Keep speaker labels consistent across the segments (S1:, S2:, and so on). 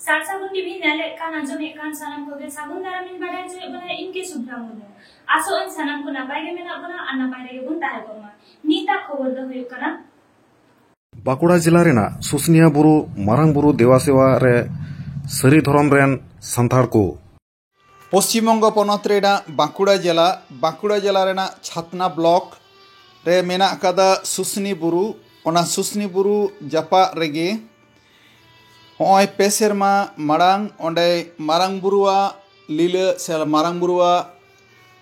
S1: सार सागुन टीवी नेले कान आंजमे कान सानाम को सागुन दारामिन बाड़ाय जे बना इनके सुभ्रा मुने आसो इन सानाम को नापाय गे मेना बना आ नापाय रे गुन ताहे बमा नीता खबर दो हुयु कना
S2: बाकुड़ा जिला रेना सुसनिया बुरु मारांग बुरु देवासेवा रे सरी धरम रेन संथार को
S3: पश्चिमबंग पनत रेना बाकुड़ा जिला रेना छातना ब्लॉक रे मेना कदा सुसनी बुरु ओना सुसनी बुरु जापा रेगे होय पेसेरमा मारांग ओंडे मारांग बुरुआ लीला से मारांग बुरुआ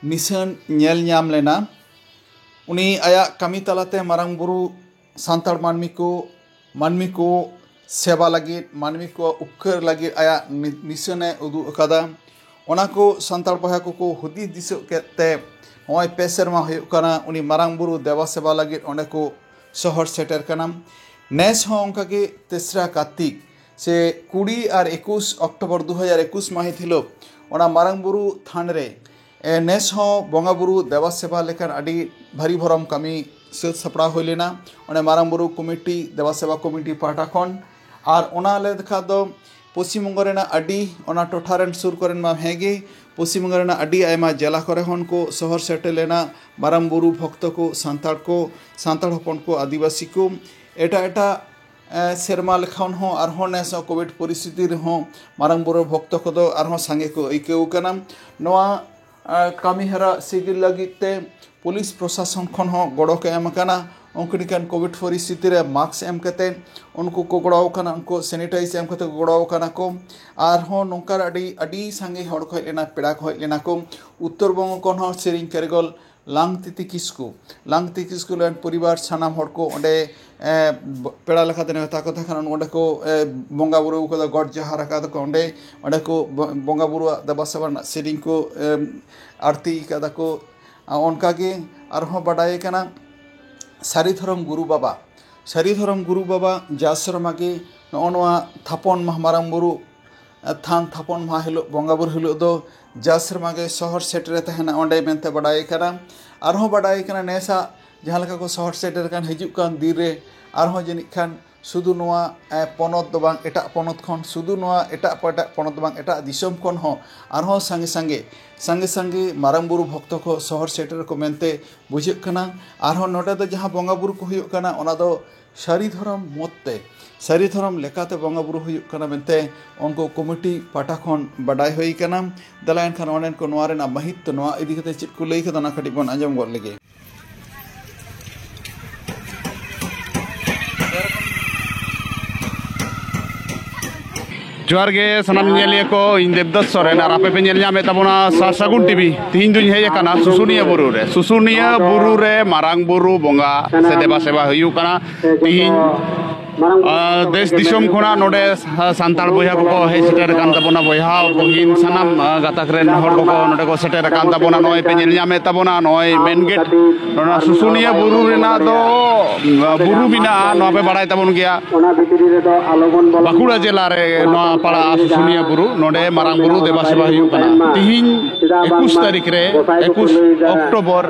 S3: निशान नेल ᱧᱟᱢ लेना उनी आया कमी तलाते मारांग बुरु सांतार मानमी को सेवा लगी मानमी को उपकर लगी आया निशाने उदु अकादा ओना को सांतार बहा को हुदी दिसो केते होय पेसेरमा हुयु काना उनी मारांग बुरु देवा सेवा लगी ओंडे को शहर सेटर काना नेस हो ओंका के तेसरा कार्तिक से 20 और 21 अक्टोबर 2021 माहित हिलो ओना मारांग बुरु थान रे नेस हो बंगा बुरु देवा सेवा लेकर अडी भारी भरम कमी सत सपड़ा हो लेना ओने मारांग बुरु कमिटी देवा सेवा कमिटी पाटा खन और ओना ले देखा दो पश्चिम बंग रेना अडी ओना टोठारेन सुर करेन मा हेगे पश्चिम बंग रेना अडी आयमा जिला करे हन को शहर सेटे लेना मारांग बुरु भक्त को सांताड़ हपन को आदिवासी को एटा सेरमा लेखान हो आरहों नेस कोविड परिस्थिति रहो मारांग बुरु भक्त को दो आरहों सांगे को इकेउ कना नोआ कामी हरा सिगिल लगिते पुलिस प्रशासन खन हो गड़ो के एम कना उनकनिकान कोविड परिस्थिति रे मास्क एम कते उनको को गड़ाव कना उनको सैनिटाइज एम कते गड़ाव कना को आरहों नोंकार अडी सांगे हड़ खय लेना पेड़ा खय लेना को उत्तर बंग खन हो सेरिंग केरगल लांगतिति किस्कु लेन परिवार सानाम हड़ को ओंडे पेड़ा लेखाते नेता को थाखान ओंडे को बंगा बुरु को गड जहार का को ओंडे को बंगा बुरु देवा सेवा सेरिंग को आरती का को उनका के आरहों बाडाय कना सारीधरम गुरु बाबा जासरमा के नोआ थापन मारांग बुरु थान थापन मा हिलो बंगा बुरु हिलो दो जासरमा के शहर सेटर तहना ओंडे मेनते बाडाय कना आरहों बाडाय कना नेसा जहाँ लेका को शहर सेटर कान हिजुक कान दिन रे आरहों जनिक खान सुदु नोआ पनत दो बांग एटा पनत खन सुदु नोआ एटा पनत बांग एटा दिसम खन हो आरहों संगे मारांग बुरु भक्त को शहर सेटर को मेनते बुझे कना आरहों नोडे दो जहाँ बंगा बुरु को हुयुक कना ओना दो सारी धरम मतते सारी धरम लेकाते बंगा बुरु हुयुक कना मेनते उनको कमिटी पाटा खन बाडाय होई कना दलायन खान ओनेन को नोआ रेना महित नोआ इदी कते चित को लई कदना खटी बन आंजम गद लगे
S4: जोहार गे सनाम नेलिया को इन देवदत्त सोरेन और आपे पे नेल ᱧᱟᱢᱮ ᱛᱟᱵᱚᱱᱟ सागुन टीवी तीन दुñ हेज काना सुसुनिया बुरु रे मारांग बुरु बंगा से देवा सेवा हुयु काना तीन देश दिसम खुना नोडे सांताल बया को हेज सेटर कान ताबोना बया बहिन सनाम गाताक रेन हर को नोडे को सेटर कान ताबोना नय पे नेल ᱧᱟᱢᱮ ताबोना नय मेन गेट नोना सुसुनिया बुरु रेना दो बुरु बिना नो पे बाडाय ताबोन गया बाकुड़ा जिला रे नो पाड़ा सुसुनिया बुरु नोडे मारांग बुरु देवा सेवा हुयु काना तीन 21 तारीख रे 21 अक्टोबर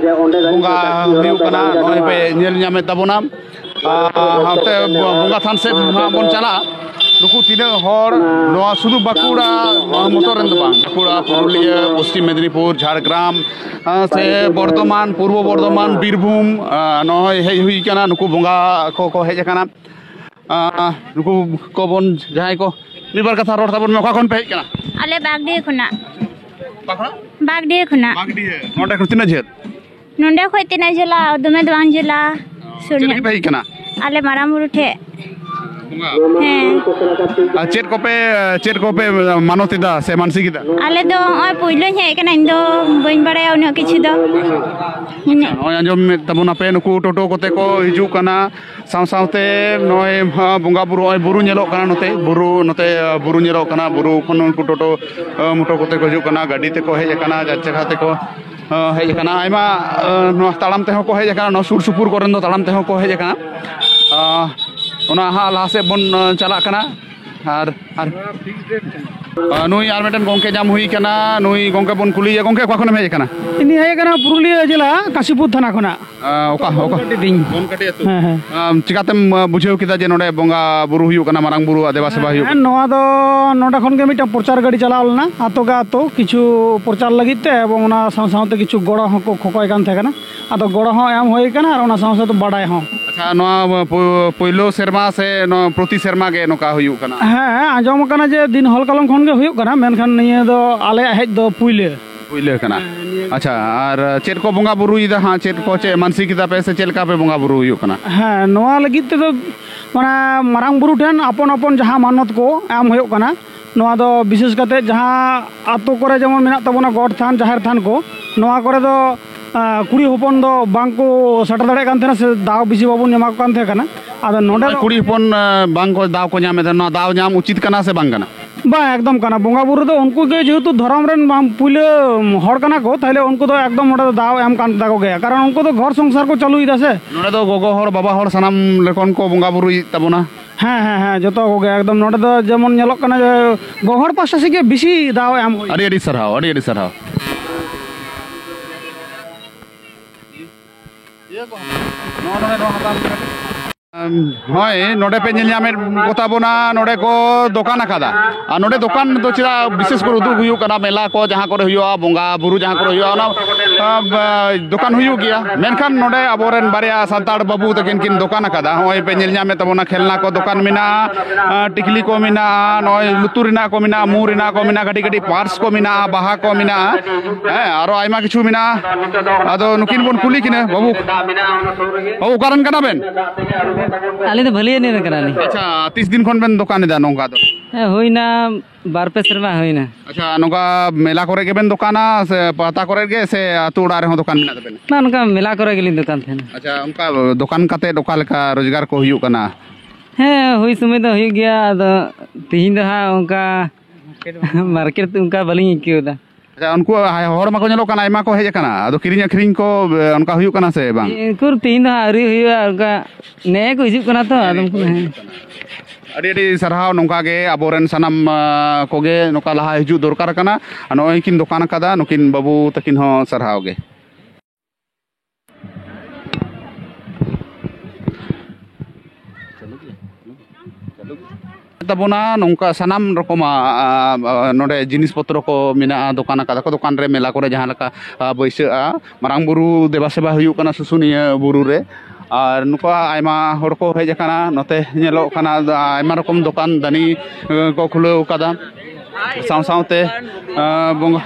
S4: बंगा हुयु काना नय पे नेल ᱧᱟᱢᱮ ताबोना हाते बंगा थान से बन चला नुकु तीना हर नोआ सुदु बाकुड़ा मोटरेन दो बांग बाकुड़ा पुरुलिया पश्चिम मेदिनीपुर झारग्राम से बर्धमान पूर्व बर्धमान बीरभूम नय हेज हुई काना नुकु बंगा को हेज काना नुकु को बन जहाय को निबार कथा रोड ताबन मखा खन पे हेज काना
S5: आले बागडी खुना
S4: नोडे खतिना झेल
S5: नोंडे खय तिना जिला दमे दवान जिला
S4: सुनिया पे हेज काना
S5: आले मारांग बुरु ठे
S4: चेट को पे मानोतिदा से मानसिकिदा
S5: आले दो ओय पुइलो हे कना इन दो बइन बाड़ाय उन किछि दो
S4: ओय अंजम तबोना पे नुकु टोटो कोते को हिजु कना सावते नय बंगा बुरु ओय बुरु नेलो कना नते बुरु नेलो कना बुरु खन उनको टोटो मोटो कोते को हिजु कना गाड़ी ते को हेज कना जाचे खाते को हेज कना आइमा नो तालाम ते को हेज कना नो सुर सुपुर करन दो तालाम ते को हेज कना ओना हा लासे बन चला कना और नुई आर मिटन गोंके जाम हुई कना नुई गोंके बन कुली गोंके का खन हेज कना
S6: इनी हेज कना पुरुलिया जिला काशीपुर थाना खना
S4: ओका ओका
S6: दिन
S4: बन कटे तु चिकातेम बुझेव किदा जे नोडे बोंगा बुरु हुयु कना मारांग बुरु देवा सेवा हुयु
S6: नोआ दो नोडा खन के मिटा प्रचार गाड़ी चलाव लना आतो का आतो किछु प्रचार लगित ते एवं ओना साथ किछु गड़ो हको खोकोय कान थे कना आतो गड़ो हो एम होय कना और ओना साथ बाडाय हो
S4: अच्छा नोआ पहिलो शर्मा से नो प्रति शर्मा गे नोका हुयु कना
S6: हाँ आजम कना जे दिन हल कलम खन के हुयु कना मेनखान निये दो आले हेज दो पुइले
S4: कना अच्छा और चेट को बोंगा बुरु इदा हां चेट को चे मानसिक किदा पे से चेलका पे बोंगा बुरु हुयु कना
S6: हाँ नोआ लगित ते दो माना मारांग बुरु ठेन अपन अपन जहां मानत को एम हुयु कना नोआ दो विशेष करते जहां आतो करे जेमन मेना तबना गॉड थान जाहिर थान को नोआ करे दो कुड़ी हपन दो बांको सटर दाड़े कान थे से दाव बिसी बाबू नेमा कान थे कना आदो नोडे
S4: कुड़ी हपन बांको दाव को न्यामे ना दाव न्याम उचित कना से बांग कना
S6: बा एकदम कना बोंगा बुरु दो उनको के जेहेतु धर्म रेन पुले हर कना को ताइले उनको तो एकदम नोडे दाव एम कान दागो गया कारण उनको तो घर संसार को चालू इदा से
S4: नोडे तो गोगो हर बाबा हर सनाम लेकन को बोंगा बुरु तबना
S6: हाँ हाँ हाँ जो तो हो गया एकदम नोडे तो जेमन नेलोक कना गोहर पासा से के बिसी दाव एम होई
S4: अड़ी सरहाव ᱦᱳᱭ ᱱᱚᱰᱮ ᱯᱮ ᱧᱮᱞ ᱧᱟᱢᱮᱫ ᱠᱚᱛᱟ ᱵᱚᱱᱟ ᱱᱚᱰᱮ ᱠᱚ ᱫᱚᱠᱟᱱ ᱟᱠᱟᱫᱟ ᱟᱨ ᱱᱚᱰᱮ ᱫᱚᱠᱟन ᱫᱚ ᱪᱮᱫᱟᱜ ᱵᱤᱥᱮᱥ ᱠᱚᱨᱮ ᱩᱫᱩᱜ ᱦᱩᱭᱩᱜ ᱠᱟᱱᱟ ᱢᱮᱞᱟ ᱠᱚ ᱡᱟᱦᱟᱸ ᱠᱚᱨᱮ ᱦᱩᱭᱩᱜᱼᱟ ᱵᱚᱸᱜᱟ ᱵᱩᱨᱩ ᱡᱟᱦᱟᱸ ᱠᱚᱨᱮ ᱦᱩᱭᱩᱜᱼᱟ ᱚᱱᱟ ᱫᱚᱠᱟन ᱦᱩᱭᱩᱜ ᱜᱮᱭᱟ ᱢᱮᱱᱠᱷᱟᱱ ᱱᱚᱰᱮ ᱟᱵᱚᱨᱮᱱ ᱵᱟᱨᱭᱟ ᱥᱟᱱᱛᱟᱲ ᱵᱟᱹᱵᱩ ᱛᱟᱹᱠᱤᱱ ᱠᱤᱱ ᱫᱚᱠᱟᱱ ᱟᱠᱟᱫᱟ ᱦᱚᱸᱜᱼᱚᱭ ᱯᱮ ᱧᱮᱞ ᱧᱟᱢᱮᱫ ᱛᱟᱵᱚᱱᱟ ᱠᱷᱮᱞᱱᱟ ᱠᱚ ᱫᱚᱠᱟन ᱢᱮᱱᱟᱜᱼᱟ ᱴᱤᱠᱞᱤ ᱠᱚ ᱢᱮᱱᱟᱜᱼᱟ ᱱᱚᱜᱼᱚᱭ ᱞᱩᱛᱩᱨ ᱨᱮᱱᱟᱜ ᱠᱚ ᱢᱮᱱᱟᱜᱼᱟ ᱢᱩ ᱨᱮᱱᱟᱜ ᱠᱚ ᱢᱮᱱᱟᱜᱼᱟ ᱠᱟᱹᱴᱤᱡ ᱠᱟᱹᱴᱤᱡ ᱯᱟর্স ᱠᱚ ᱢᱮᱱᱟᱜᱼᱟ ᱵᱟᱦᱟ ᱠᱚ ᱢᱮᱱᱟᱜᱼᱟ ᱦᱮᱸ ᱟᱨᱚ ᱟᱭᱢᱟ ᱠᱤᱪᱷᱩ ᱢᱮᱱᱟᱜᱼᱟ ᱟᱫᱚ ᱱᱩᱠᱤᱱ ᱵᱚᱱ ᱠᱩᱞᱤ ᱠᱤᱱᱟ ᱵᱟᱹᱵᱩ ᱚᱠᱟᱨᱮᱱ ᱠᱟᱱᱟ ᱵᱮᱱ
S7: आले तो भले नहीं करानी
S4: अच्छा 30 दिन खन बेन दुकान दा नोंगा दो
S7: होइना बार पे शर्मा होइना
S4: अच्छा नोंगा मेला करे के बेन दुकाना से पता करे के से आतु उड़ा रे हो दुकान मिना बेन
S7: ना उनका मेला करे गेली दुकान थे
S4: अच्छा उनका दुकान काते डोका लेका रोजगार को हुयु कना
S7: है हुई समय तो हुई गया तो तीन दहा उनका मार्केट उनका बलिंग क्यों दा
S4: अच्छा उनको हर मा को नेलो कना आयमा को हेज कना आदो किरिंग अखरिंग को उनका हुयु कना से बांग
S7: कुर तीन दहा अरी हुआ उनका ने को हिजु कना तो आदम को है
S4: अड़ी अड़ी सरहाव नोंका गे अबोरेन सनम कोगे नोका लहा हिजु दरकार कना नोय किन दुकान कदा नुकिन बाबू तकिन हो सरहाव गे तबोना नोंका सनाम रकमा नोडे जिनिस पत्र को मिना दुकान कदा को दुकान रे मेला करे जहां लका बैसा मारांग बुरु देवा सेवा हुयु कना सुसुनिया बुरु रे और नुका आयमा हर को हेज कना नते नेलो कना आयमा रकम दुकान दानी को खुलेव कदा साव सावते बोंगा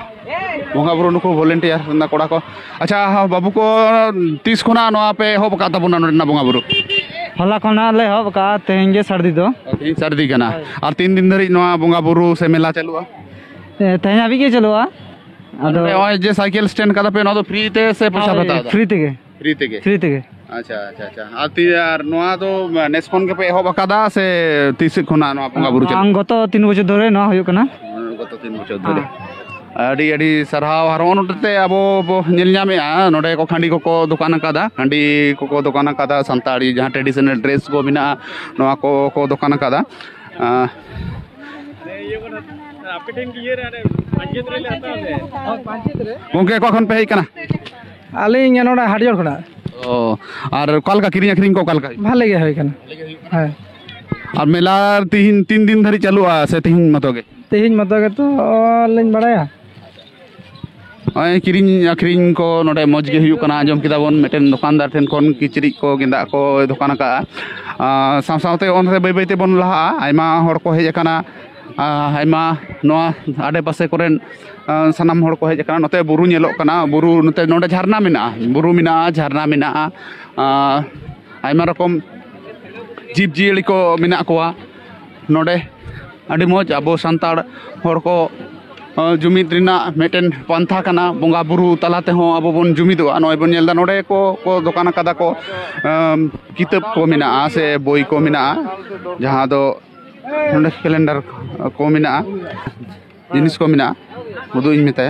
S4: बोंगा बुरु नुको वॉलंटियर ना कोड़ा को अच्छा बाबू को 30 खुना नोआ पे हो बका तबुना ना बोंगा बुरु
S6: हला खना ले हो बका तेंगे सर्दी दो
S4: सर्दी कना और 3 दिन धरी नोआ बोंगा बुरु से मेला चलुआ
S6: तेना भी के चलुआ
S4: अदो ओय जे साइकिल स्टैंड कदा पे नो तो फ्री ते से पैसा बता
S6: फ्री ते
S4: अच्छा अच्छा अच्छा आर नोआ तो नेस्कोन के पे हो बकादा से 30 खुना नोआ बोंगा बुरु चल
S6: गत 3 बछर धरे ना हुयु कना
S4: गत 3 बछर धरे अड़ी अड़ी सरहाव हरवन उठते अबो नेल ᱧᱟᱢᱮᱜᱼᱟ नोडे को खांडी को दुकान कादा खांडी को दुकान कादा संताड़ी जहां ट्रेडिशनल ड्रेस को मिना नोआ को दुकान कादा
S6: आपकेन की ये रे पंचायत रे आता ले पंचायत रे
S4: गोंके को खन पे हेकना
S6: आले नोडा हाडियर खड़ा
S4: ओ और कल का किरिंग अखरिंग को कल का
S6: भाले गे होय कना हां
S4: और मेला 3 दिन धरी चलुआ से तीन मतोगे
S6: तो लेन बड़ाया
S4: किरिंग अखरिंग को नोडे मौज गे हुयु कना आजम किदा बोन मेटेन दुकानदार ठेन कोन किचरी को गेंदा को दुकान का साव सावते ओन रे बै बैते बोन लहा आयमा हर को हेज कना आयमा नोआ आडे पासे कोरेन सनाम हर को हेज कना नते बुरु नेलो कना बुरु नते नोडे झरना मिना बुरु मिना झरना मिना आयमा रकम जीव जियली को मिना कोआ नोडे अड़ी मौज अब सानताड़ हर को जुमिद रिना मेटेन पंथा कना बोंगा बुरु तलाते हो अब बन जुमिदोआ नय बन नेलदा नोडे को दुकान कदा को किताब को मिना से बोई को मिना जहां दो नोडे कैलेंडर को मिना जिनिस को मिना मुदु इन मेते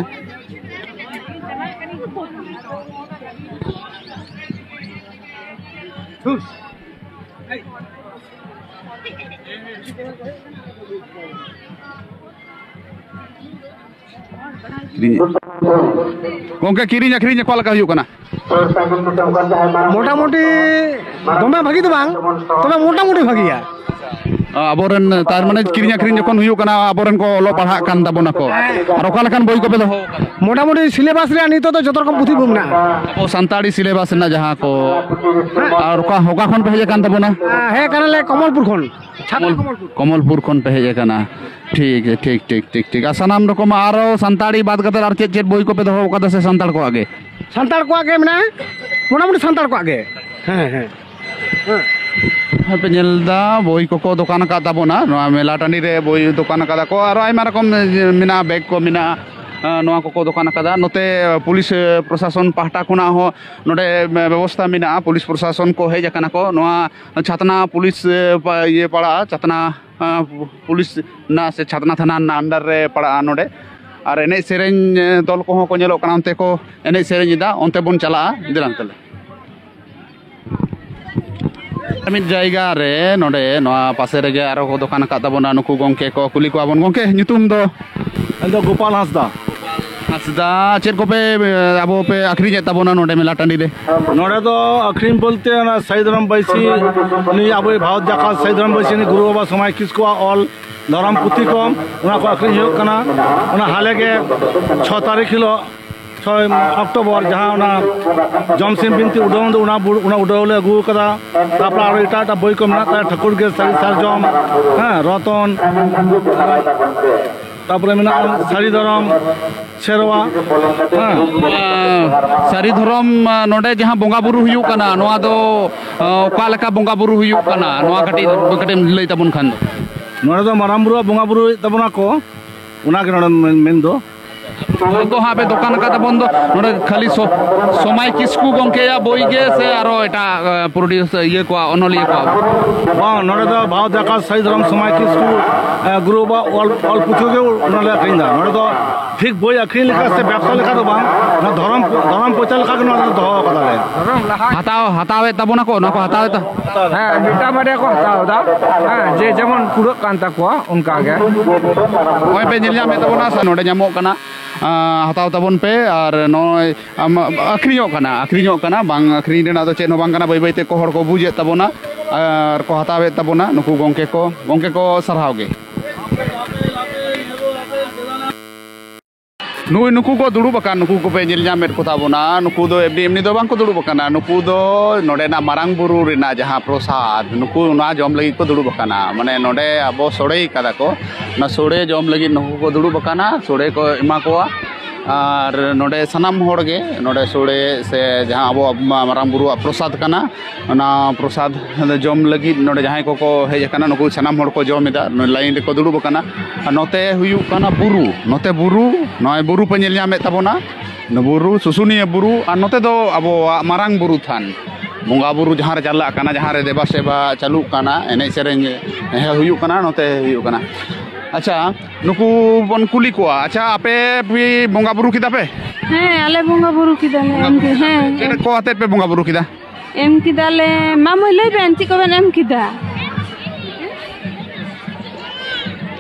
S4: gongke kirinya kirinya kuala kayu kana
S6: मोटामुटी दमे भागी तो बांग तबे मोटामुटी भागिया
S4: aboren tar mane kirinya kirinya jokon huyuk kana aboren ko olo parha kan tabona ko ar oka lekan boi ko be doho
S6: मोटामुटी सिलेबास रे नितो तो जतो रकम पुथी बुमना
S4: abo santari syllabus na jaha ko ar oka hoka khon pe heje kan tabona
S6: हे कानले कमलपुर खन
S4: कमलपुर खन पे हेजे kana ठीक है ठीक आसानाम रकम आरो संताड़ी बात कते आर चेत बोई को पे दोहो कदा से संताड़ को आगे
S6: संताड़ को आगे मने मोटामुटी संताड़ को आगे
S4: पे नेलदा बोई को दुकान का ताबोना नोआ मेला टानी रे बोई दुकान का को आरो आइमा रकम मिना बैग को मिना नोआ को दुकान का नोते पुलिस प्रशासन पाहटा खुना हो नोडे व्यवस्था मिना पुलिस प्रशासन को हेज kana को नोआ छातना पुलिस ये पड़ा छातना पुलिस ना से छातना थाना ना अंडर रे पड़ा नोडे और एने सेरेन दल को को नेलो kana onte को एने सेरेन दा onte bon chala दिलां तले मिट जायगा रे नोडे नोआ पासे रे आरो को दुकान का ताबोना नुकु गंके को कुली को आबन गंके nyutum do
S8: ando Gopal Hasda
S4: Hasda चेर को पे आबो पे आखरी जे ताबोना नोडे मेला टांडी रे
S8: नोडे तो अखरीन बोलते ना सैदराम बैसी नि आबो भाव जाका सैदराम बैसी नि गुरु बाबा समय किसको ऑल धरम पुथी को उना को अखरीन हो कना उना हाले के 6 तारीख हिलो 6 अक्टोबर जहां उना जमसिम बिनती उडोन उना उडोले अगु कदा तापला आरो इटा बोई को मना ठाकुर के सरजम हां रतन तापरे मेना सारी धरम शेरवा
S4: सारी धरम नोडे जहां बोंगा बुरु हुयु कना नोआ दो ओका लेका बोंगा बुरु हुयु कना नोआ कटी लई तबन खान
S8: नोडे दो माराम बुरु बोंगा बुरु तबना को उना के नोडे मेन दो
S4: तो हाँ पे दुकान का तबन दो नोडे खाली समय किसकु गंके या बोई गे से आरो एटा प्रोड्यूस ये को अनलिए को
S8: बा नोडे दो भाव जाका सही धरम समय किसकु गुरु बा ऑल पुथु के नले अखरिंदा नोडे दो ठीक बोई अखरिन लेका से व्यवसाय लेका दो बा ना धरम पोचा लेका के नोडे दो कदा ले
S4: हतावे तबना को ना को हतावे त
S9: हां मिटा मारे को हताव दा हां जे जेमन पुरो कांता को उनका गे
S4: ओय पे नेल जामे तबना सा नोडे जामो कना हताव तबन पे और नय अखरियो कना बांग अखरिन रेना दो चेनो बांग कना बाई बाई ते को हर को बुझे तबना और को हतावे तबना नुकु गंके को सरहाव गे नुई नुकु को दुड़ुब अकान नुकु को पे नेल जामेट को ताबोना नुकु दो एमनी दो बांग को दुड़ुब अकाना नुकु दो नोडे ना मारांग बुरु रेना जहां प्रसाद नुकु ना जम लगी को दुड़ुब अकाना माने नोडे अबो सोड़े कदा को ना सोड़े जम लगी नुकु को दुड़ुब अकाना सोड़े को एमा को और नोडे सनाम होड़गे नोडे सोड़े से जहां अबो मारांग बुरु प्रसाद कना ना प्रसाद जम लगी नोडे जहां को हेज कना नुकु सनाम होड़ को जमिदा लाइन रे को दुड़ुब कना नोते हुयु कना बुरु नोते बुरु नय बुरु पे नेल जामे ताबोना न बुरु सुसुनिया बुरु और नोते दो अबो मारांग बुरु थान बोंगा बुरु जहां रे चला कना जहां रे देवा सेवा चालू कना एने सेरेन हे हुयु कना नोते हुयु कना अच्छा नुकु बन कुली को अच्छा आपे भी बोंगा बुरु किदा पे
S5: हैं आले बोंगा बुरु किदा ले एम के हैं
S4: चेर को आते पे बोंगा बुरु किदा
S5: एम किदा ले मामो लई बेंती को बेन एम किदा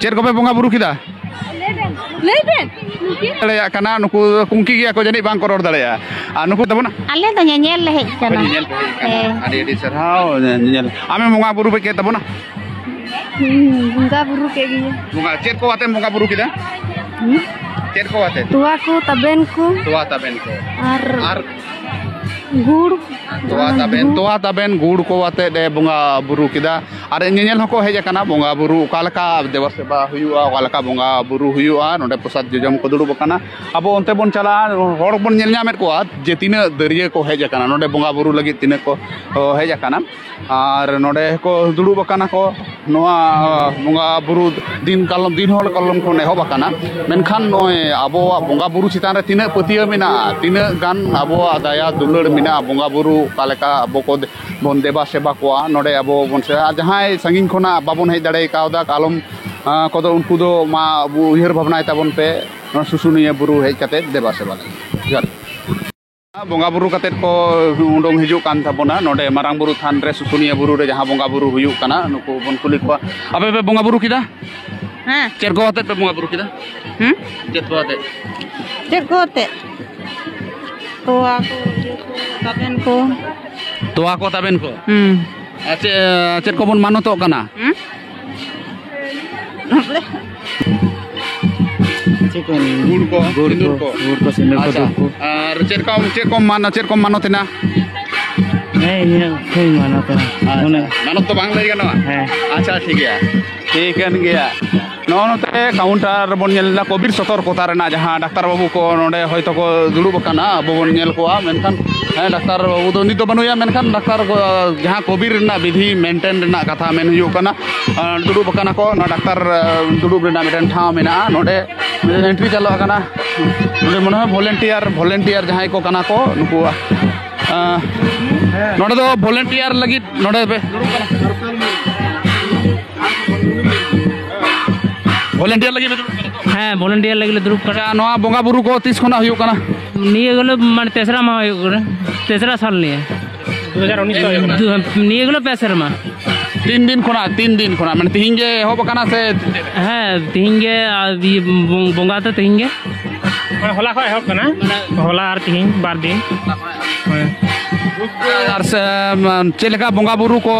S4: चेर को पे बोंगा बुरु किदा
S5: लई बेन
S4: दड़या कना नुकु कुंकी गया को जनी बांग को रोड दड़या आ नुकु तबना
S5: आले तो नेल ले हेज कना
S4: आडी सरहाव नेल आमे बोंगा बुरु पे के तबना
S5: बोंगा बुरु के गिए
S4: बोंगा चेर को आते बोंगा बुरु किदा चेर को आते
S5: तुआ को तबेन को
S4: और
S5: गुड़
S4: तोवा तबेन गुड़ को आते दे बोंगा बुरु किदा और नेल हको हेज कना बोंगा बुरु कालका देवा सेवा हुयुआ कालका बोंगा बुरु हुयुआ नोडे प्रसाद जजम को दुड़ुब कना अबो ओनते बोन चला होड़ बोन नेल नामेत को जे तिना दरिया को हेज कना नोडे बोंगा बुरु लगी तिना को हेज कना और नोडे को दुड़ुब कना को नोआ बोंगा बुरु दिन होड़ कलम को नेहब कना मेनखान नय अबो बोंगा बुरु चितान रे तिना पतिया मेना तिना गान अबो दया दुलड़ मिना बोंगा बुरु कालेका अबो को बोन देवा सेवा को नोडे अबो बोन से जहां संगिन खोना बाबन हेज दड़े कावदा कालम कोदो उनको दो मा उयहर भावना ताबन पे सुसुनिया बुरु हेज कते देवा सेवा बोंगा बुरु कते को उडोंग हिजु कान ताबोना नोडे मारांग बुरु थान रे सुसुनिया बुरु रे जहां बोंगा बुरु हुयु कना नुको बन कुली को अबे बे बोंगा बुरु किदा
S5: ᱦᱮᱸ
S4: चेर को आते पे बंगा बुरु किदा चेर को आते
S5: ᱪᱮᱫ ᱠᱚ ᱟᱛᱮ ᱛᱚᱣᱟ ᱠᱚ ᱛᱟᱵᱮᱱ ᱠᱚ
S4: तोआ को ताबेन को चेर को बन मानो तो कना गुड़ को सिंदूर को और चेर को मानो तेना मानो तो बांग लई गनवा अच्छा ठीक है नोते काउंटर बन नेलना कोविड सतर्कता रेना जहां डाक्टर बाबू को नोडे होयतो को दुड़ुब काना अब बन नेल कोआ मेनखान डाक्टर बाबू दो नितो बनुया मेनखान डाक्टर जहां कोविड रेना विधि मेंटेन रेना कथा मेन हुयो काना दुड़ुब काना को ना डाक्टर दुड़ुब रेना मेटन ठाव मेना नोडे एंट्री चालू काना नोडे मने वॉलंटियर जहां को काना को नुकु नोडे दो वॉलंटियर लगी नोडे पे वॉलंटियर लगी
S7: हाँ वॉलंटियर लगे दुरुब
S4: अच्छा नवा बोंगा बुरु को तीस खना हुयो कना
S7: निये गलो माने तेसरा मा हुयो कना तेसरा साल निये 2019 निये गलो पेसर मा
S4: 3 दिन खना माने तिहिं गे होब कना से
S7: हाँ तिहिं गे बोंगा तो तिहिं गे
S6: होला खय हो कना होला आर तिहिं 12 दिन
S4: और चेलका बोंगा बुरु को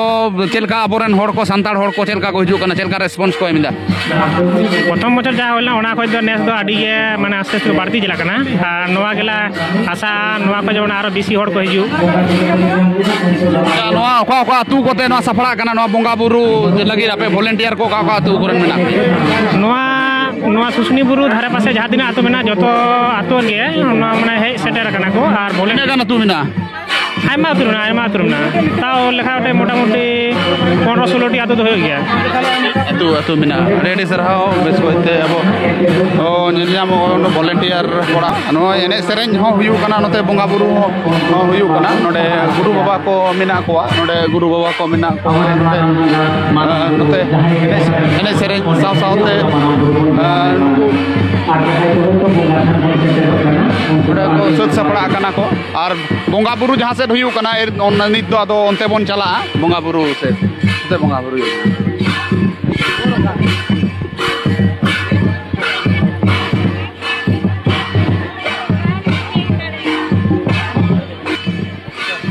S4: चेलका अबोरन होड़ को संताड़ होड़ को चेलका को हिजु कना चेलका रेस्पॉन्स को एमिदा
S6: प्रथम बचर जा होला ओना खय दो नेस दो आडी गे माने आस्ते आस्ते बाड़ती जिला कना नवा गेला आशा नवा को जवन आरो बेसी होड़ को हिजु
S4: नवा को तू कोते नवा सफड़ा कना नवा बोंगा बुरु लगी आपे वॉलंटियर को का तू करन मेना
S6: नवा सुसनी बुरु धारे पासे जहां दिन आतो मेना जतो आतो गे माने हे सेटर कना को आर
S4: बोले कना तू मेना
S6: आयमा तुरना ताओ लेखा उठे मोटामुटी 15-16 टी आतो तो हो गया
S4: तू मेना रेडी सर हाओ बेस कोते अब ओ निलयाम वॉलंटियर कोड़ा नो एने सेरेंज हो हुयु कना नते बोंगा बुरु हो हुयु कना नोडे गुरु बाबा को मेना कोआ नोडे गुरु बाबा को मेना को नोते एने सेरेंज साव सावते सद सपड़ा कना को और बोंगा बुरु जहां से हुयु कना नित दो आदो ओनते बोन चला बोंगा बुरु से बोंगा बुरु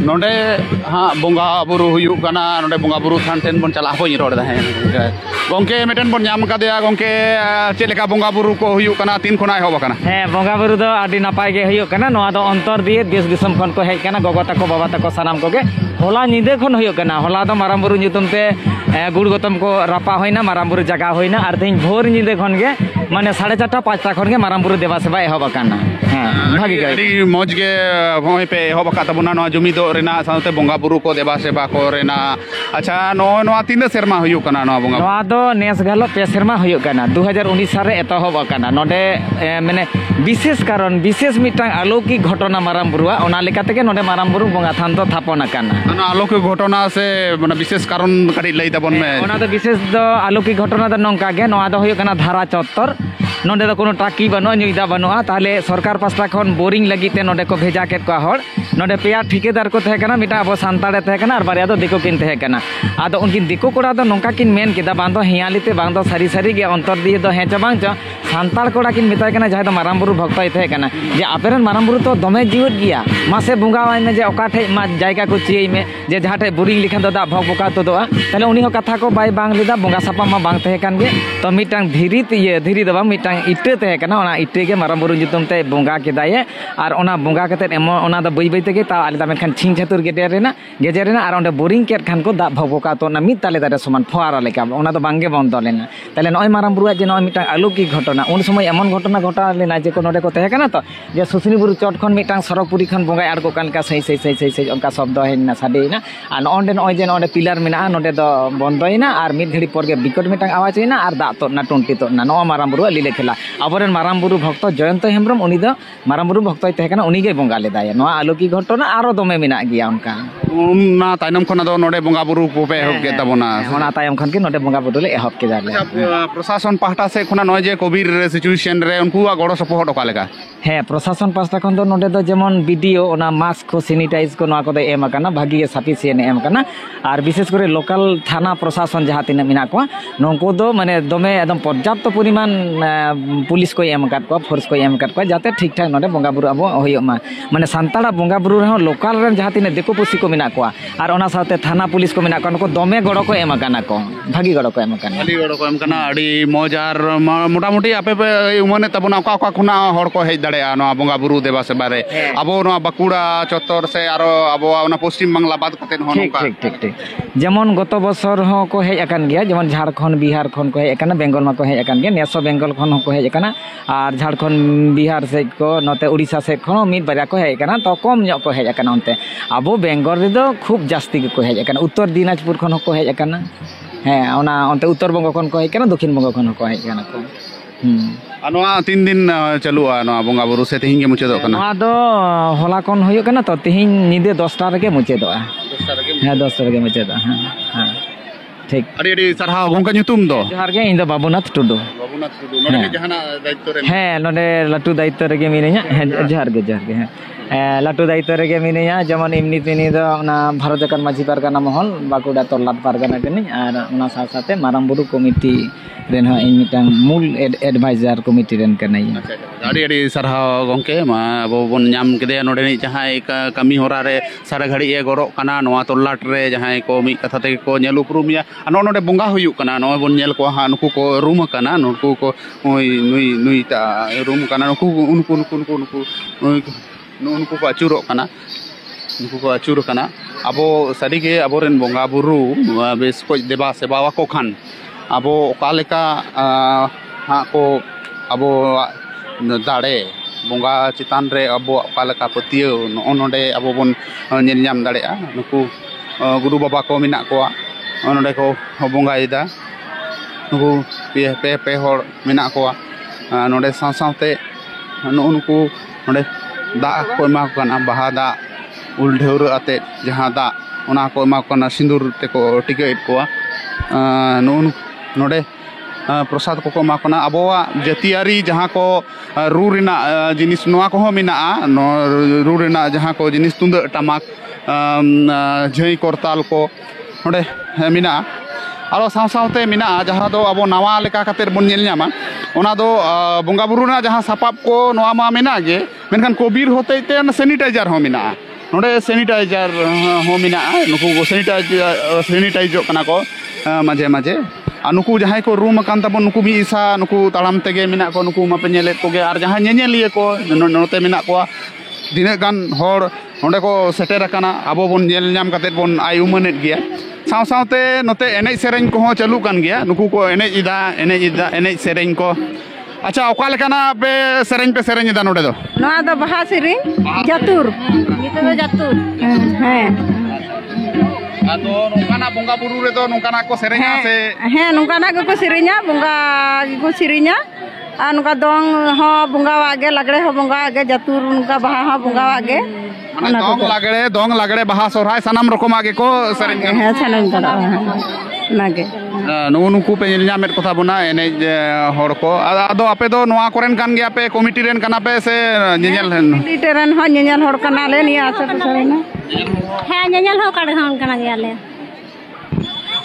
S4: नोडे हाँ बोंगा बुरु हुयु कना नोडे बोंगा बुरु थान टेन बोन चला होई रोड दा है गोंके मेटन बोन नाम का दिया गोंके चेलेका बोंगा बुरु को हुयु कना 3 खना होब कना
S7: हाँ बोंगा बुरु दो आदि नापाय गे हुयु कना नोआ दो अंतर दिए देश दिसम खन को हेज कना गोगो तको बाबा तको सानाम को गे होला निदे खन हुयु कना होला दो माराम बुरु नितुम ते गुड़ गौतम को रापा होइना माराम बुरु जगह होइना और तेज भोर निदे खन गे माने 4:30-5टा खन गे माराम बुरु देवा सेवा एहब कना हाँ भागी गे
S4: अडी मौज गे होय पे एहब का तबना नो जुमी दो रेना साथे बोंगा बुरु को देवा सेवा को रेना अच्छा नो 3 सेरमा हुयु कना नो बोंगा
S7: नोआ दो नेस गलो 2 सेरमा हुयु कना 2019 साल रे एतहब कना नोडे माने विशेष कारण विशेष मिटांग अलौकिक घटना माराम बुरुआ ओना लेकाते के नोडे माराम बुरु बोंगा थान तो थापना कना
S4: ना अलौकिक घटना से माने विशेष कारण कटी लई तबन में
S7: ओना तो विशेष दो अलौकिक घटना दो नोंका गे नोआ दो हुयु कना धारा 74 नोडे दो कोनो टाकी बनो नुइदा बनुआ ताले सरकार पास्टा खन बोरिंग लगिते नोडे को भेजा केत को हर नोडे पेया ठिकेदार को तहे कना मिटा अब सांताड़े तहे कना और बारिया दो दिको किन तहे कना आदो उनकिन दिको कोड़ा दो नोंका किन मेन केदा बांग दो हियालिते बांग दो सारी सारी गे अंतर दिए दो हेचा बांग च सांताड़ कोड़ा किन मिताय कना जहां दो माराम बुरु भक्तय तहे कना जे आपेरन माराम बुरु तो दमे जीवत गिया मासे बुंगावाय में जे ओकाठे मा जायगा को चियै में जे जहाठे बोरिंग लिखान दो दा भग बोका तो दोआ ताले उनी हो कथा को बाय बांग लिदा बुंगा सापा मा बांग तहे कान गे तो मिटांग धीरी धीरी दो बांग मिटांग इटे तहे कना ओना इटे गे माराम बुरु जुतुम ते बुंगा केदाय और ओना बुंगा कते एमो ओना द बई बई तेगे ता आले दा मेनखान छिंग छतुर गेजेरेना और ओंडे बोरिंग केट खान को दा भगोका तो ना मित ताले दारे समान फुआरा लेका ओना तो बांगे बंद लेना ताले नय माराम बुरुआ जे नय मिटा अलौकिक घटना उन समय एमन घटना घटा लेना जे को नोडे को तहे कना तो जे सुसनी बुरु चट खन मिटांग सरकपुरी खन बोंगाय आर को कान का सही ओनका शब्द हेना साडेना आ नोंडे नय जे नोंडे पिलर मेना नोंडे दो बंदयना और मित घड़ी पर गे बिकट मिटांग आवाज हेना और दा तो ना टुंटी तो ना नो माराम बुरुआ लीले खेला अबरेन माराम बुरु भक्त जयंत हेम्ब्रम उनी दो माराम बुरु भक्तय तहे कना उनी गे बोंगा लेदाय नो अलौकिक घटना आरो दमे मेना गिया उनका
S4: ना तायनम खना दो नोडे बोंगा बुरु को पे एहब के तबना
S7: ओना तायम खन के नोडे बोंगा बुरु ले एहब के जाले
S4: प्रशासन पाहटा से खना नय जे कोविड सिचुएशन रे उनकु गड़ो सपोर्ट ओका लेका
S7: ᱦᱮᱸ ᱯᱨᱚᱥᱟᱥᱚᱱ ᱯᱟᱥᱴᱟ ᱠᱷᱚᱱ ᱫᱚ ᱱᱚᱰᱮ ᱫᱚ ᱡᱮᱢᱚᱱ ᱵᱤᱰᱤओ ᱚᱱᱟ ᱢᱟस्क ᱠᱚ ᱥᱮनिᱴᱟइज ᱠᱚ ᱱᱚᱣᱟ ᱠᱚᱫᱚ ᱮᱢ ᱟᱠᱟᱱᱟ ᱵᱷᱟᱹᱜᱤ ᱜᱮ ᱥᱟᱯᱷᱤᱥᱤᱭᱮᱱᱴ ᱮᱢ ᱟᱠᱟᱱᱟ ᱟᱨ ᱵᱤᱥᱮᱥ ᱠᱚᱨᱮ ᱞᱳᱠᱟᱞ ᱛᱷᱟᱱᱟ ᱯᱨᱚᱥᱟᱥᱚᱱ ᱡᱟᱦᱟᱸ ᱛᱤᱱᱟᱹᱜ ᱢᱮᱱᱟᱜ ᱠᱚᱣᱟ ᱱᱩᱝᱠᱩ ᱫᱚ ᱢᱟᱱᱮ ᱫᱚᱢᱮ ᱮᱠᱫᱚᱢ ᱯᱚᱨᱡᱟᱯᱛᱚ ᱯᱚᱨᱤᱢᱟᱱ ᱯᱩᱞᱤᱥ ᱠᱚ ᱮᱢ ᱟᱠᱟᱫ ᱠᱚᱣᱟ ᱯᱷᱳᱨᱥ ᱠᱚ ᱮᱢ ᱟᱠᱟᱫ ᱠᱚᱣᱟ ᱡᱟᱛᱮ ᱴᱷᱤᱠ ᱴᱷᱟᱠ ᱱᱚᱰᱮ ᱵᱚᱸᱜᱟ ᱵᱩᱨᱩ ᱟᱵᱚ ᱦᱩᱭᱩᱜ ᱢᱟ ᱢᱟᱱᱮ ᱥᱟᱱᱛᱟᱲᱟᱜ ᱵᱚᱸᱜᱟ ᱵᱩᱨᱩ ᱨᱮᱦᱚᱸ ᱞᱳᱠᱟल ᱨᱮᱱ ᱡᱟᱦᱟᱸ ᱛᱤᱱᱟᱹᱜ ᱫᱤᱠᱩ ᱯᱩᱥᱤ ᱠᱚ ᱢᱮᱱᱟᱜ ᱠᱚᱣᱟ ᱟᱨ ᱚᱱᱟ ᱥᱟᱶᱛᱮ ᱛᱷᱟᱱᱟ ᱯᱩᱞᱤᱥ ᱠᱚ ᱢᱮᱱᱟᱜ ᱠᱚᱣᱟ ᱱᱩᱠᱩ ᱫᱚᱢᱮ ᱜᱚᱲᱚ ᱠᱚ ᱮᱢ ᱟᱠᱟᱱᱟ ᱠᱚ ᱵᱷᱟᱹᱜᱤ ᱜᱚᱲᱚ ᱠᱚ ᱮᱢ ᱟᱠᱟᱱᱟ
S4: ᱟᱹᱰᱤ ᱜᱚᱲᱚ ᱠᱚ ᱮᱢ ᱠᱟᱱᱟ ᱟᱹᱰᱤ ᱢᱚᱡᱽ ᱟᱨ ᱢᱚᱴᱟᱢᱩᱴᱤ ᱟᱯᱮ ᱯᱮ ᱩᱢᱟᱹᱱᱮᱫ ᱛᱟᱵᱚᱱᱟ ᱚᱠᱟ ᱠᱷᱚᱱᱟᱜ ᱦᱚᱲ ko hej dareya noa bonga buru deba sebare abo noa Bankura Chottor se aro abo ona Poschim Bangla bad katen ho nongka
S7: ঠিক যেমন গত বছর হকো হেজ আকান গিয়া যেমন ঝাড়খণ্ড বিহার খন কো হেজ আকানা বেঙ্গল মা কো হেজ আকান গিয়া নেসো বেঙ্গল খন হকো হেজ আকানা আর ঝাড়খণ্ড বিহার সে কো নতে উড়িষ্যা সে খন মিট বাজা কো হেজ আকানা তো কম ᱧᱚᱜ কো হেজ আকানা অন্তে আবো বেঙ্গল রেদো খুব জাস্তি কো হেজ আকানা উত্তর দিনাজপুর খন হকো হেজ আকানা হ্যাঁ ওনা অন্তে উত্তর বঙ্গ খন কো হেজ আকানা দক্ষিণ বঙ্গ খন Hoco hedge আকানা co
S4: anoa 3 din chalua noa bonga buru se tihin ge muchedok kana
S7: noa do hola kon hoyok kana to tihin nide 10 ta rege muchedoa 10 ta rege muchedoa ha ঠিক
S4: ᱟᱹᱰᱤ ᱥᱟᱨᱦᱟᱣ ᱜᱚᱝᱠᱮ ᱧᱩᱛᱩᱢ ᱫᱚ
S7: ᱡᱚᱦᱟᱨ ᱜᱮ ᱤᱧ ᱫᱚ ᱵᱟᱵᱩᱱᱟᱛᱷ ᱴᱩᱰᱩ
S4: ᱱᱚᱰᱮ ᱜᱮ ᱡᱟᱦᱟᱱᱟᱜ ᱫᱟᱭᱤᱛᱛᱚ ᱨᱮ
S7: ᱦᱮᱸ ᱱᱚᱰᱮ ᱞᱟᱹᱴᱩ ᱫᱟᱭᱤᱛᱛᱚ ᱨᱮᱜᱮ ᱢᱤᱱᱟᱹᱧᱟ ᱡᱚᱦᱟᱨ ᱜᱮ ᱦᱮᱸ ᱞᱟᱹᱴᱩ ᱫᱟᱭᱤᱛᱛᱚ ᱨᱮᱜᱮ ᱢᱤᱱᱟᱹᱧᱟ ᱡᱮᱢᱚᱱ ᱮᱢᱱᱤ ᱛᱮᱱᱤ ᱫᱚ ᱚᱱᱟ ᱵᱷᱟᱨᱚᱛ ᱡᱟᱠᱟᱛ ᱢᱟᱹᱡᱷᱤ ᱯᱟᱨᱜᱟᱱᱟ ᱢᱚᱦᱚᱞ ᱵᱟᱸᱠᱩᱲᱟ ᱛᱚᱞᱞᱟᱴ ᱯᱟᱨᱜᱟᱱᱟ ᱠᱟᱹᱱᱟᱹᱧ ᱟᱨ ᱚᱱᱟ ᱥᱟᱶ ᱥᱟᱶᱛᱮ ᱢᱟᱨᱟᱝ ᱵᱩᱨᱩ ᱠᱚᱢᱤᱴᱤ ᱨᱮᱱ ᱦᱚᱸ ᱤᱧ ᱢᱤᱫᱴᱟᱝ ᱢᱩᱞ ᱮᱰᱵᱷᱟᱭᱡᱟᱨ ᱠᱚᱢᱤᱴᱤ ᱨᱮᱱ ᱠᱟᱹᱱᱟᱹᱧ
S4: ᱟᱹᱰᱤ ᱥᱟᱨᱦᱟᱣ ᱜᱚᱝᱠᱮ ᱢᱟ ᱟᱵᱚ ᱵᱚᱱ ᱧᱟᱢ ᱠᱮᱫᱮᱭᱟ ᱱᱚᱰᱮᱱᱤᱡ ᱡᱟᱦᱟᱸᱭ ᱠᱟᱹᱢᱤ ᱦᱚᱨᱟ ᱨᱮ ᱥᱟᱨᱟ ᱜᱷᱟᱹᱲᱤᱡ ᱮ ᱜᱚᱨᱚᱜ ᱠᱟᱱᱟ ᱱᱚᱣᱟ ᱛᱚᱞᱞᱟᱴ ᱨᱮ ᱡᱟᱦᱟᱸᱭ ᱠᱚ ᱢᱤᱫ ᱠᱟᱛᱷᱟ ᱛᱮᱜᱮ ᱠᱚ ᱧᱮᱞ ᱩᱯᱨᱩᱢᱮᱭᱟ ᱟᱨ ᱱᱚᱰᱮ ᱵᱚᱸᱜᱟ ᱦᱩᱭᱩᱜ ᱠᱟᱱᱟ ᱱᱚᱜᱼᱚᱭ ᱵᱚᱱ ᱧᱮᱞ ᱠᱚᱣᱟ ᱦᱟᱸᱜ ᱱᱩᱠᱩ ᱠᱚ ᱨᱩᱢ ᱟᱠᱟᱱᱟ ᱱᱩᱠᱩ ᱠᱚ ᱱᱩᱭ ᱴᱟ ᱨᱩᱢ ᱠᱟᱱᱟ ᱱᱩᱠᱩ ᱠᱚ ᱟᱹᱪᱩᱨᱚᱜ ᱠᱟᱱᱟ ᱱᱩᱠᱩ ᱠᱚ ᱟᱹᱪᱩᱨ ᱠᱟᱱᱟ ᱟᱵᱚ ᱥᱟᱹᱨᱤᱜᱮ ᱟᱵᱚᱨᱮᱱ ᱵᱚᱸᱜᱟ ᱵᱩᱨᱩ ᱵᱮᱥ ᱠᱚ ᱫᱮᱵᱟ ᱥᱮᱵᱟᱣᱟᱠᱚ ᱠᱷᱟᱱ ᱟᱵᱚ ᱚᱠᱟ ᱞᱮᱠᱟ ᱦᱟᱸᱜ ᱠᱚ ᱟᱵᱚᱣᱟᱜ ᱫᱟᱲᱮ ᱵᱚᱸᱜᱟ ᱪᱮᱛᱟᱱ ᱨᱮ ᱟᱵᱚᱣᱟᱜ ᱚᱠᱟ ᱞᱮᱠᱟ ᱯᱟᱹᱛᱭᱟᱹᱣ ᱱᱚᱜᱼᱚ ᱱᱚᱰᱮ ᱟᱵᱚ ᱵᱚᱱ ᱧᱮᱞ ᱧᱟᱢ ᱫᱟᱲᱮᱭᱟᱜᱼᱟ ᱱᱩᱠᱩ ᱜᱩᱨᱩ ᱵᱟᱵᱟ ᱠᱚ ᱢᱮᱱᱟᱜ ᱠᱚᱣᱟ ᱱᱚᱰᱮ ᱠᱚ ᱵᱚᱸᱜᱟᱭᱮᱫᱟ ᱱᱩᱠᱩ ᱯᱮ ᱦᱚᱲ ᱢᱮᱱᱟᱜ ᱠᱚᱣᱟ ᱱᱚᱰᱮ ᱥᱟᱶ ᱥᱟᱶᱛᱮ ᱱᱩᱜᱼᱩ ᱱᱩᱠᱩ ᱱᱚᱰᱮ ᱫᱟᱜ ᱠᱚ ᱮᱢᱟ ᱠᱚ ᱠᱟᱱᱟ ᱵᱟᱦᱟ ᱫᱟᱜ ᱩᱞ ᱰᱷᱟᱹᱣᱨᱟᱹᱜ ᱟᱛᱮᱫ ᱡᱟᱦᱟᱸ ᱫᱟᱜ ᱚᱱᱟ ᱠᱚ ᱮᱢᱟ ᱠᱚ ᱠᱟᱱᱟ ᱥᱤᱸᱫᱩᱨ ᱛᱮᱠᱚ ᱴᱤᱠᱟᱹᱭᱮᱫ ᱠᱚᱣᱟ ᱱᱚᱰᱮ ᱯᱨᱚᱥᱟᱫ ᱠᱚᱠᱚ ᱮᱢᱟ ᱠᱚ ᱠᱟᱱᱟ ᱟᱵᱚᱣᱟᱜ ᱡᱟᱹᱛᱤᱭᱟᱹᱨᱤ ᱡᱟᱦᱟᱸ ko ru rena jinis noa ko mena no ru rena jahan ko jinis tundak tamak jhai kortal ko node mena aro saw sawte mena jahan do abo nawa leka kater bon nyel nyama ona do bonga buru na jahan sapap ko noa ma mena ge menkan kobir hotete sanitizer ho mena node sanitizer ho mena nuku sanitizer kana ko maje नुकु जहां को room कान तबन नुकु मी ईसा नुकु तालाम तेगे मेना को नुकु मा पे नेले Koge are जहां नेनेलिए को नोते मेना को दिने गान हर नोंडे को सेटेर काना आबो बोन नेल नाम काते बोन आय उमनेत गया साव सावते नोते एनै सेरेन को हो चालू कान गया नुकु को एनै सेरेन को अच्छा ओका लेकाना पे सेरेन दा नोडे दो
S10: नोआ दो बहा सेरेन जातुर गीत दो जातुर हैं
S4: ado nongkana bonga buru redo nongkana ko serenya se
S10: he nongkana ko serenya bonga ko serinya nongka dong ho bonga wage lagre ho bonga wage jatur nongka baha ho bonga wage
S4: dong lagre baha sorhai sanam rokom age ko serenya
S10: he sanam tara nage
S4: nuku pe nyel nyamet kotha bona ene hor ko ado ape do noa koren kan ge ape committee ren kana pe se nyel
S10: committee ren ho nyel hor kana le ni ase pasarena
S5: he nyel ho kar hon kana ge ale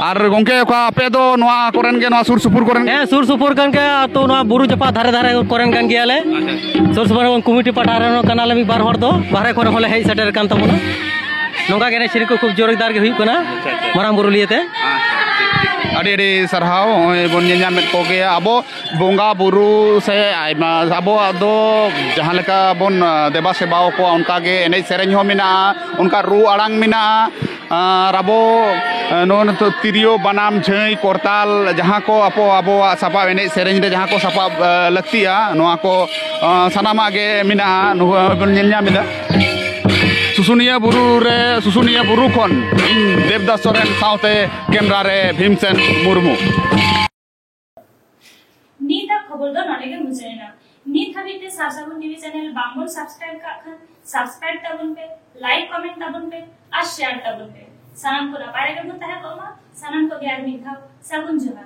S4: আর গংকে কা আপে দো নোয়া করেন গে নোয়া সুর সুপুর করেন
S11: হ্যাঁ সুর সুপুর কান কে তো নোয়া বুরু জপা ধারে ধারে করেন কান গিয়ালে সুর সুপুর কমিটি পাঠারেন কানালে মি বার হর দো বারে করে হলে হেই সেটের কান তমনা নঙ্কা গে সিরি को खूब जोरदार गे हुई कना मारांग बुरु लियते
S4: ᱟᱹᱰᱤ ᱥᱟᱨᱦᱟᱣ ᱵᱚᱱ ᱧᱟᱢᱮᱫ ᱠᱚᱜᱮ ᱟᱵᱚ ᱵᱚᱸᱜᱟ ᱵᱩᱨᱩ ᱥᱮ ᱟᱭᱢᱟ ᱟᱵᱚᱣᱟᱜ ᱫᱚ ᱡᱟᱦᱟᱸ ᱞᱮᱠᱟ ᱵᱚᱱ ᱫᱮᱵᱟ ᱥᱮᱵᱟᱣ ᱠᱚᱣᱟ ᱚᱱᱠᱟᱜᱮ ᱮᱱᱮᱡ ᱥᱮᱨᱮᱧ ᱦᱚᱸ ᱢᱮᱱᱟᱜᱼᱟ ᱚᱱᱠᱟ ᱨᱩ ᱟᱲᱟᱝ ᱢᱮᱱᱟᱜᱼᱟ ᱟᱨ ᱟᱵᱚ ᱱᱚᱣᱟ ᱛᱤᱨᱭᱳ ᱵᱟᱱᱟᱢ ᱡᱷᱟᱹᱭ ᱠᱚᱨᱛᱟᱞ ᱡᱟᱦᱟᱸ ᱠᱚ ᱟᱵᱚᱣᱟᱜ ᱥᱟᱯᱟᱵ ᱮᱱᱮᱡ ᱥᱮᱨᱮᱧ ᱨᱮ ᱡᱟᱦᱟᱸ ko ᱥᱟᱯᱟᱵ ᱞᱟᱹᱠᱛᱤᱜᱼᱟ ᱱᱚᱣᱟ ᱠᱚ ᱥᱟᱱᱟᱢᱟᱜ ᱜᱮ ᱢᱮᱱᱟᱜᱼᱟ ᱱᱚᱣᱟ ᱵᱚᱱ ᱧᱮᱞ ᱧᱟᱢᱮᱫᱟ सुसुनिया बुरु खन इन देवदास सोरेन साउते कैमरा रे भीमसेन मुर्मू
S1: नीता खबर दो नडेगे मुजेना नीत हाबिते सासागुन टीवी चैनल बांगबोन सब्सक्राइब का खान सब्सक्राइब ताबुन पे लाइक कमेंट ताबुन पे और शेयर ताबुन पे सानाम को नापारे के मुताहे कोमा सानाम को ग्यार मिथा सागुन जवा